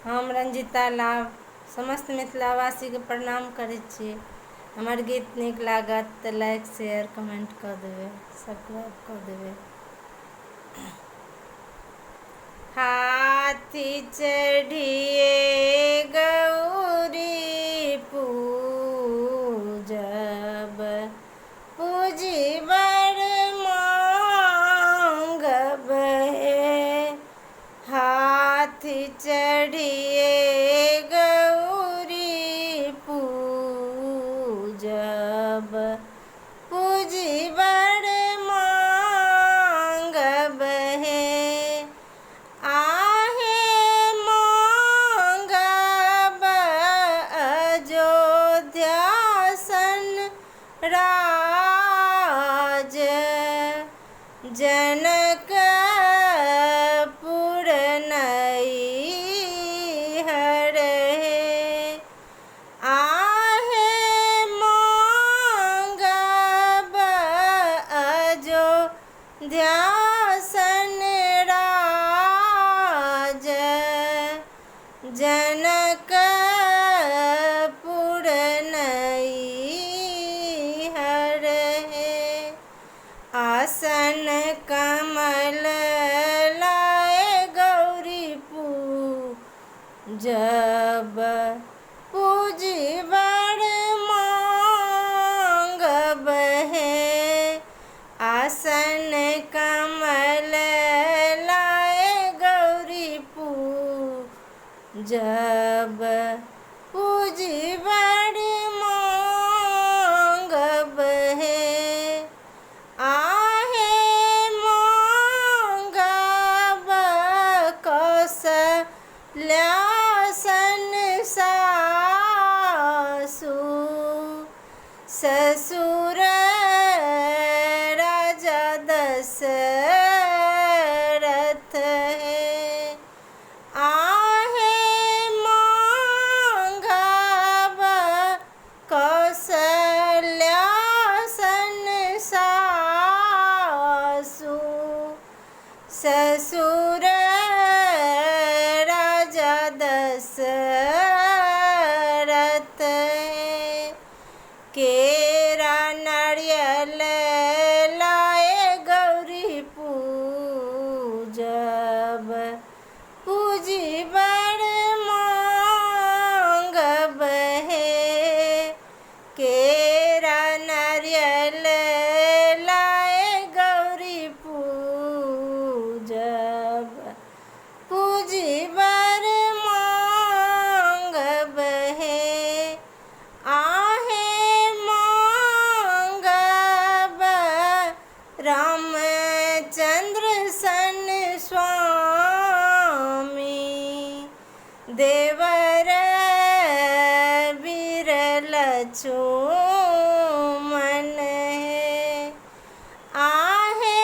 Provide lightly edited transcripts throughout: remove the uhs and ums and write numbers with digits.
हम रंजिता लाभ समस्त मिथिलावासी के प्रणाम करै छी। हमर गीत नीक लागत तऽ लाइक शेयर कमेंट कऽ देबै, सब्सक्राइब कऽ देबै। हाथी चढ़िए गौरी पूजब, पूजी बड़ मांगब हे। हाथी चढ़िए गौरी पूजब, पूजी बड़ मांगब हे। आहे मांगब अयोध्यासन राज, जनकपुर नैहर हे। आहे मांगब अयोध्यासन राज, जनकपुर नैहर हे। आसन कमल लाए गौरी पूजब, पूजी बड़ मांगब हे। आसन कमल लाए गौरी पूजब, पूजी बड़ मांगब हे। आहे मांगब कौशल्यासन सासु, ससुर राजा दशरथ हे। आहे मांगब कौशल्यासन सासु, ससुर राजा दशरथ हे। केरा नारियल लाए गौरी पूजब, पूजी बड़ मांगब हे। केरा नारियल लाए गौरी पूजब, पूजी बड़ मांगब हे। आहे मांगब रामचंद्र सन स्वामी, देवर वीर लक्ष्मण हे। आहे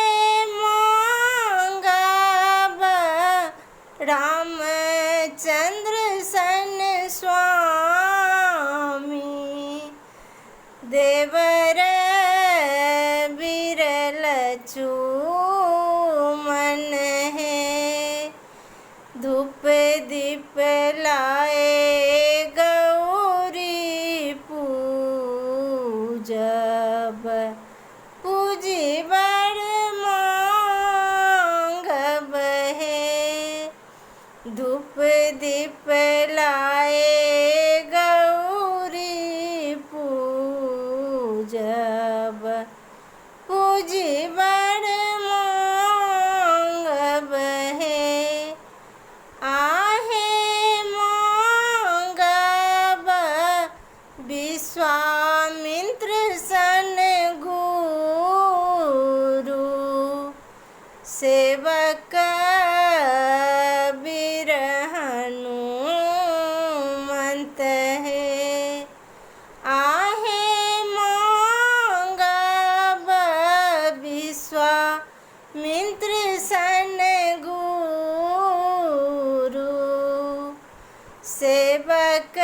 मांगब रामचंद्र सन स्वामी, देवर वीर लक्ष्मण हे। धूप दीप लाए गौरी पूजब, पूजी बड़ मांगब हे। धूप दीप लाए गौरी पूजब, पूजी बड़ मांगब हे। आहे मांगब विश्वामित्र सन गुरु, सेवक वीर हनुमंत हे। आहे मांगब विश्वामित्र सन गुरु, सेवक